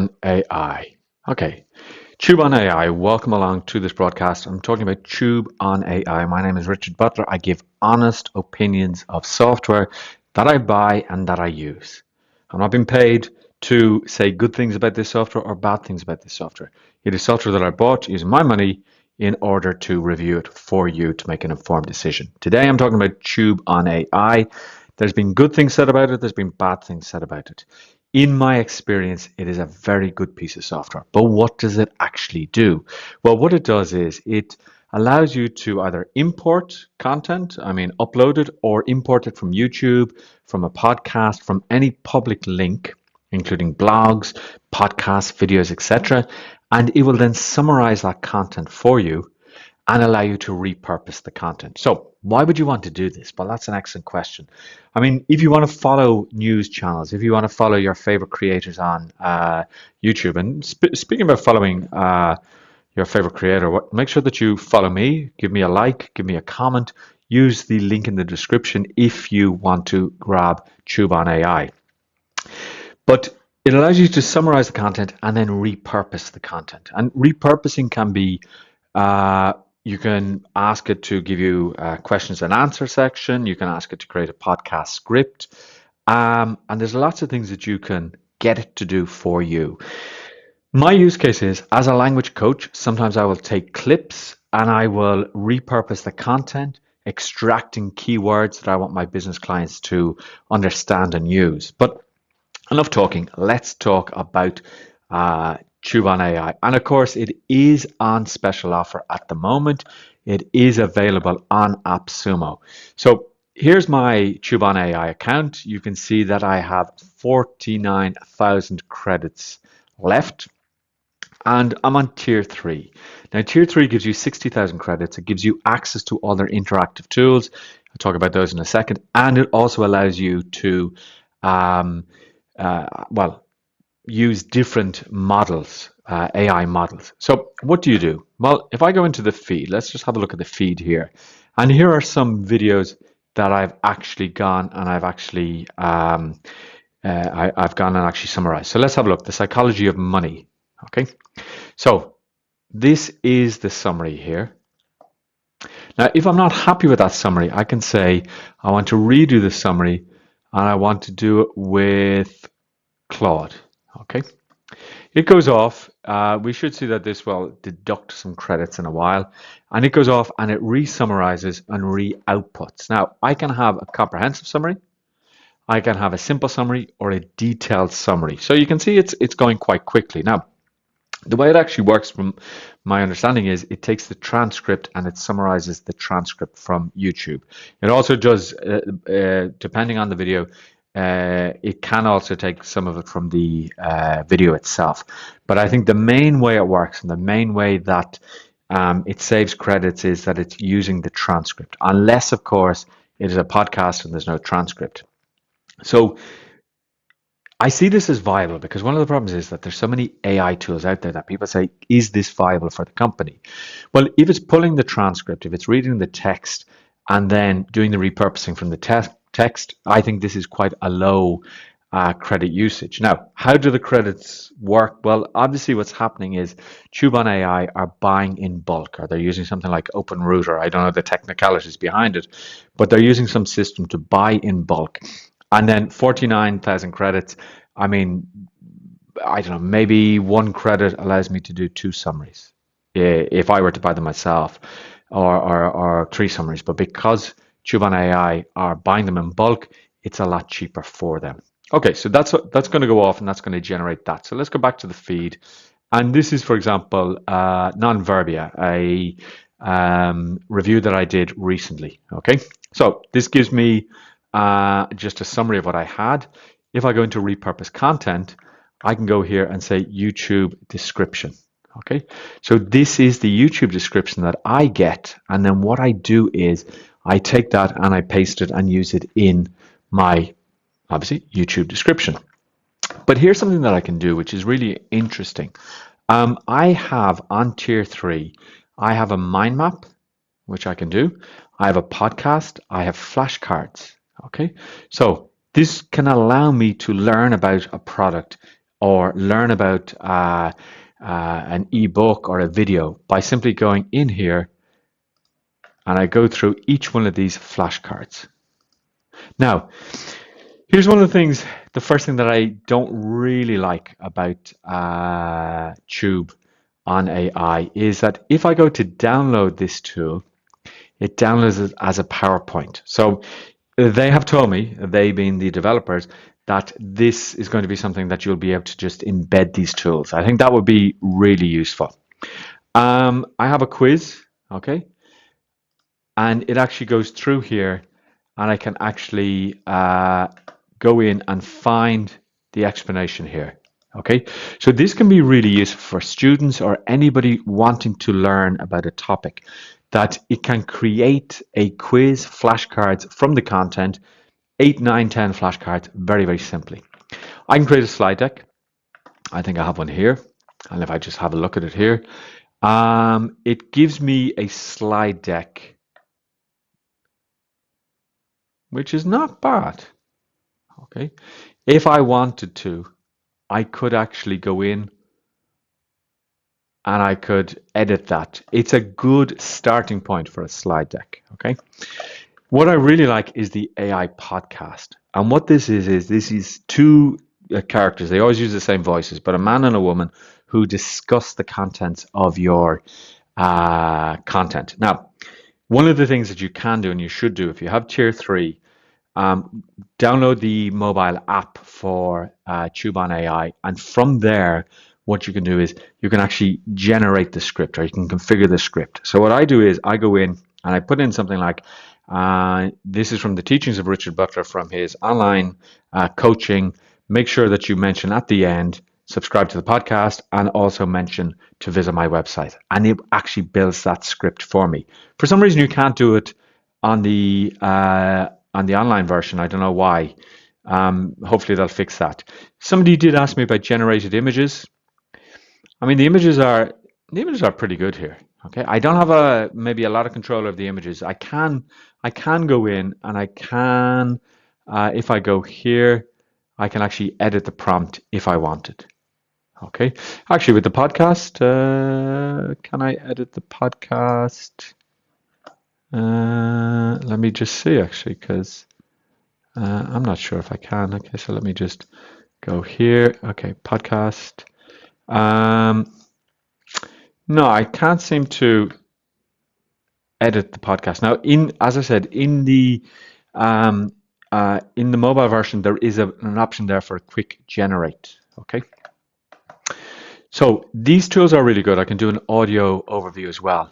TubeOnAi. Okay, TubeOnAi, welcome along to this broadcast. I'm talking about TubeOnAi. My name is Richard Butler. I give honest opinions of software that I buy and that I use. I'm not being paid to say good things about this software or bad things about this software. It is software that I bought using my money in order to review it for you to make an informed decision. Today I'm talking about TubeOnAi. There's been good things said about it, there's been bad things said about it. In my experience, it is a very good piece of software. But what does it actually do? Well, what it does is it allows you to either import content, upload it, or import it from YouTube, from a podcast, from any public link, including blogs, podcasts, videos, etc. And it will then summarize that content for you and allow you to repurpose the content. So why would you want to do this? Well, that's an excellent question. I mean, if you want to follow news channels, if you want to follow your favorite creators on YouTube, and speaking about following your favorite creator, make sure that you follow me, give me a like, give me a comment, use the link in the description if you want to grab TubeOnAi. But it allows you to summarize the content and then repurpose the content. And repurposing can be you can ask it to give you a questions and answer section. You can ask it to create a podcast script. And there's lots of things that you can get it to do for you. My use case is, as a language coach, sometimes I will take clips and I will repurpose the content, extracting keywords that I want my business clients to understand and use. But enough talking. Let's talk about TubeOnAi. And of course, it is on special offer at the moment. It is available on AppSumo. So here's my TubeOnAi account. You can see that I have 49,000 credits left. And I'm on tier 3. Now, tier 3 gives you 60,000 credits. It gives you access to other interactive tools. I'll talk about those in a second. And it also allows you to use different models, AI models. So what do you do? Well, if I go into the feed, let's just have a look at the feed here. And here are some videos that I've actually gone and I've actually I've gone and actually summarized. So let's have a look. The psychology of money. Okay. So this is the summary here. Now, if I'm not happy with that summary, I can say I want to redo the summary and I want to do it with Claude. Okay, it goes off. We should see that this will deduct some credits in a while, and it goes off and it re-summarizes and re-outputs. Now, I can have a comprehensive summary, I can have a simple summary, or a detailed summary. So you can see it's going quite quickly. Now, the way it actually works, from my understanding, is it takes the transcript and it summarizes the transcript from YouTube. It also does, depending on the video, it can also take some of it from the video itself. But I think the main way it works and the main way that it saves credits is that it's using the transcript, unless, of course, it is a podcast and there's no transcript. So I see this as viable because one of the problems is that there's so many AI tools out there that people say, is this viable for the company? Well, if it's pulling the transcript, if it's reading the text and then doing the repurposing from the text, I think this is quite a low credit usage. Now, how do the credits work? Well, obviously what's happening is TubeOnAi are buying in bulk, or they're using something like OpenRouter. I don't know the technicalities behind it, but they're using some system to buy in bulk. And then 49,000 credits, I mean, I don't know, maybe one credit allows me to do 2 summaries if I were to buy them myself, or 3 summaries. But because TubeOnAi are buying them in bulk, it's a lot cheaper for them. Okay, so that's going to go off and that's going to generate that. So let's go back to the feed. And this is, for example, Non-Verbia, a review that I did recently. Okay, so this gives me just a summary of what I had. If I go into repurpose content, I can go here and say YouTube description. Okay, so this is the YouTube description that I get. And then what I do is I take that and I paste it and use it in my, obviously, YouTube description. But here's something that I can do, which is really interesting. I have on tier 3, I have a mind map, which I can do. I have a podcast. I have flashcards. Okay, so this can allow me to learn about a product or learn about an ebook or a video by simply going in here and I go through each one of these flashcards. Now, here's one of the things, the first thing that I don't really like about TubeOnAi is that if I go to download this tool, it downloads it as a PowerPoint. So they have told me, they being the developers, that this is going to be something that you'll be able to just embed these tools. I think that would be really useful. I have a quiz, okay? And it actually goes through here and I can actually go in and find the explanation here. Okay, so this can be really useful for students or anybody wanting to learn about a topic, that it can create a quiz flashcards from the content, 8, 9, 10 flashcards very, very simply. I can create a slide deck. I think I have one here. And if I just have a look at it here, it gives me a slide deck, which is not bad. Okay, if I wanted to, I could actually go in and I could edit that. It's a good starting point for a slide deck. Okay, what I really like is the AI podcast, and what this is this is two characters. They always use the same voices, but a man and a woman who discuss the contents of your content. Now, one of the things that you can do and you should do if you have tier 3, download the mobile app for Tubeon AI, and from there, what you can do is you can actually generate the script, or you can configure the script. So what I do is I go in and I put in something like, this is from the teachings of Richard Butler from his online coaching. Make sure that you mention at the end, subscribe to the podcast, and also mention to visit my website. And it actually builds that script for me. For some reason, you can't do it on the online version. I don't know why. Hopefully they'll fix that. Somebody did ask me about generated images. I mean, the images are pretty good here. Okay, I don't have maybe a lot of control of the images. I can go in and I can, if I go here, I can actually edit the prompt if I wanted. Okay, actually with the podcast, can I edit the podcast? Let me just see actually, because I'm not sure if I can. Okay, so let me just go here. Okay, podcast. No, I can't seem to edit the podcast. Now, as I said, in the mobile version, there is an option there for a quick generate. Okay. So these tools are really good. I can do an audio overview as well.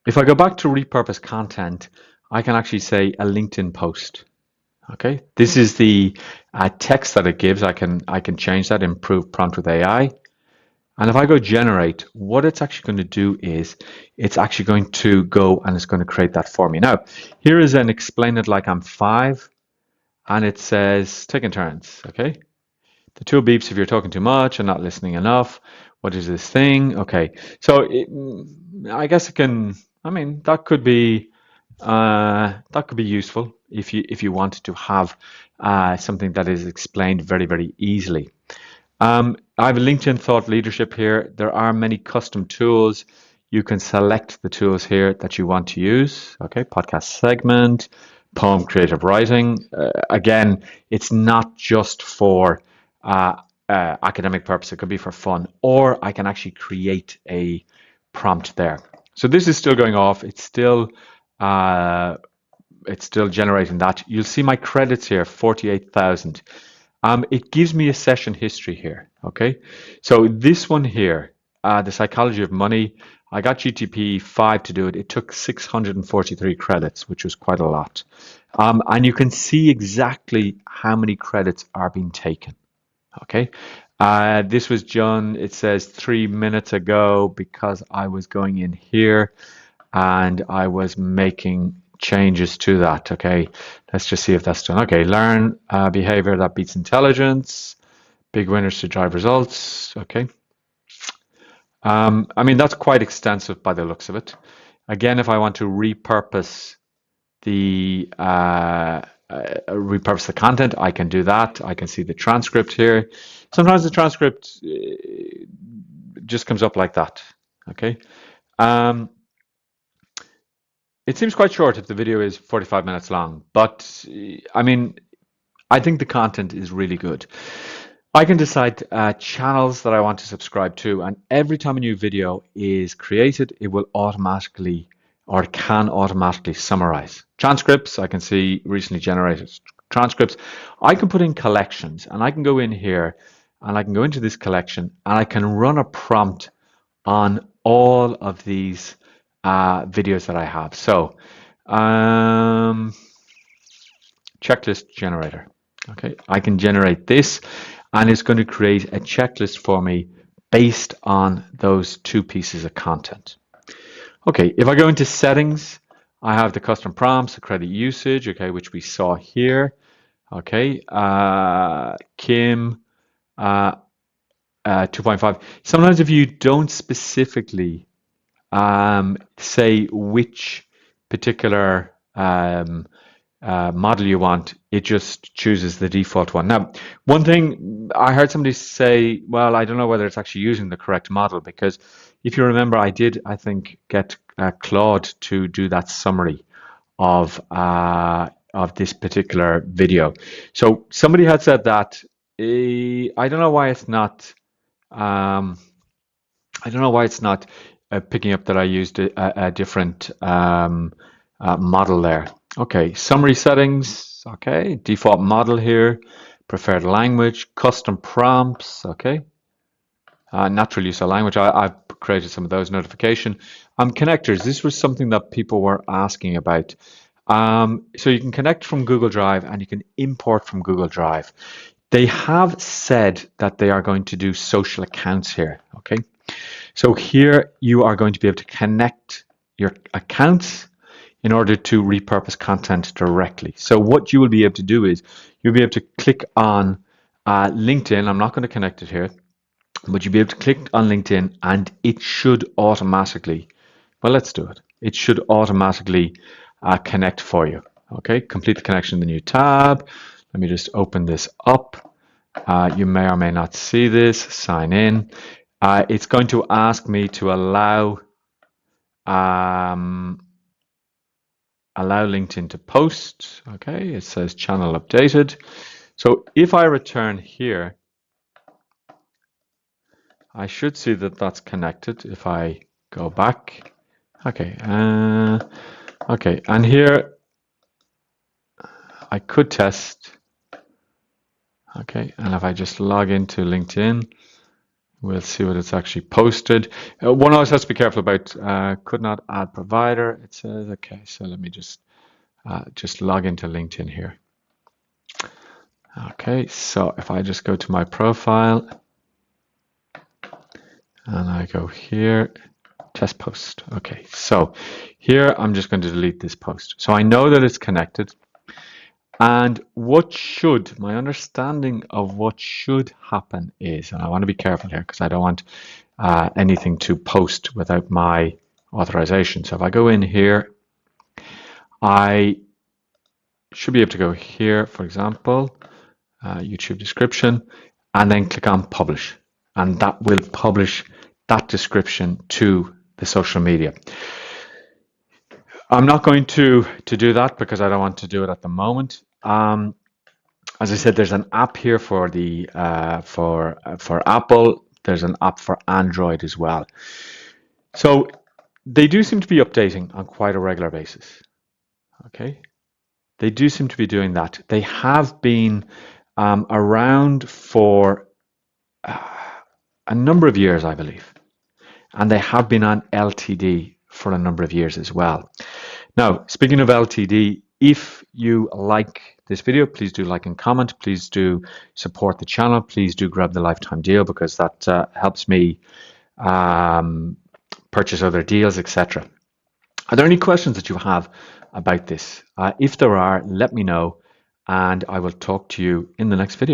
If I go back to repurpose content, I can actually say a LinkedIn post. Okay, this is the text that it gives. I can change that, improve prompt with AI. And if I go generate, what it's actually going to do is it's actually going to go and it's going to create that for me. Now, here is an explain it like I'm 5, and it says taking turns. Okay, the tool beeps if you're talking too much and not listening enough. What is this thing? Okay, so I guess it can. I mean, that could be useful if you wanted to have something that is explained very, very easily. I have a LinkedIn thought leadership here. There are many custom tools. You can select the tools here that you want to use. Okay, podcast segment, poem creative writing. Again, it's not just for academic purpose. It could be for fun, or I can actually create a prompt there. So this is still going off. It's still generating that. You'll see my credits here, 48,000. It gives me a session history here. Okay, so this one here, the psychology of money, I got GTP 5 to do it. It took 643 credits, which was quite a lot. And you can see exactly how many credits are being taken. Okay, this was done, it says 3 minutes ago, because I was going in here and I was making changes to that. Okay, let's just see if that's done. Okay, learn behavior that beats intelligence, big winners to drive results. Okay, I mean, that's quite extensive by the looks of it. Again, if I want to repurpose the repurpose the content, I can do that. I can see the transcript here. Sometimes the transcript just comes up like that. Okay. It seems quite short if the video is 45 minutes long, but I mean, I think the content is really good. I can decide channels that I want to subscribe to, and every time a new video is created, it will automatically or can automatically summarize. Transcripts, I can see recently generated transcripts. I can put in collections, and I can go in here and I can go into this collection and I can run a prompt on all of these videos that I have. So, checklist generator. Okay, I can generate this and it's going to create a checklist for me based on those two pieces of content. Okay, if I go into settings, I have the custom prompts, the credit usage, okay, which we saw here. Okay, Kim, 2.5. Sometimes if you don't specifically say which particular model you want, it just chooses the default one. Now, one thing I heard somebody say, well, I don't know whether it's actually using the correct model, because if you remember, I think, get Claude to do that summary of this particular video. So somebody had said that. I don't know why it's not. I don't know why it's not picking up that I used a different model there. Okay, summary settings. Okay, default model here, preferred language, custom prompts. Okay, natural use of language. I've created some of those. Notification. Connectors. This was something that people were asking about. So you can connect from Google Drive and you can import from Google Drive. They have said that they are going to do social accounts here. Okay. So here you are going to be able to connect your accounts in order to repurpose content directly. So what you will be able to do is you'll be able to click on LinkedIn. I'm not going to connect it here, but you'll be able to click on LinkedIn and it should automatically, well, let's do it. It should automatically connect for you. Okay, complete the connection in the new tab. Let me just open this up. You may or may not see this. Sign in. It's going to ask me to allow LinkedIn to post. Okay, it says channel updated. So if I return here, I should see that that's connected. If I go back, okay, okay, and here I could test. Okay, and if I just log into LinkedIn, we'll see what it's actually posted. One always has to be careful about could not add provider. It says, okay, so let me just log into LinkedIn here. Okay, so if I just go to my profile and I go here, test post. Okay, so here I'm just going to delete this post. So I know that it's connected. And my understanding of what should happen is, and I want to be careful here because I don't want anything to post without my authorization. So if I go in here, I should be able to go here, for example, YouTube description, and then click on publish. And that will publish that description to the social media. I'm not going to do that because I don't want to do it at the moment. As I said, there's an app here for the for Apple. There's an app for Android as well. So they do seem to be updating on quite a regular basis. Okay, they do seem to be doing that. They have been around for a number of years, I believe, and they have been on LTD for a number of years as well. Now, speaking of LTD, if you like this video, please do like and comment. Please do support the channel. Please do grab the lifetime deal because that helps me purchase other deals, etc. Are there any questions that you have about this? If there are, let me know and I will talk to you in the next video.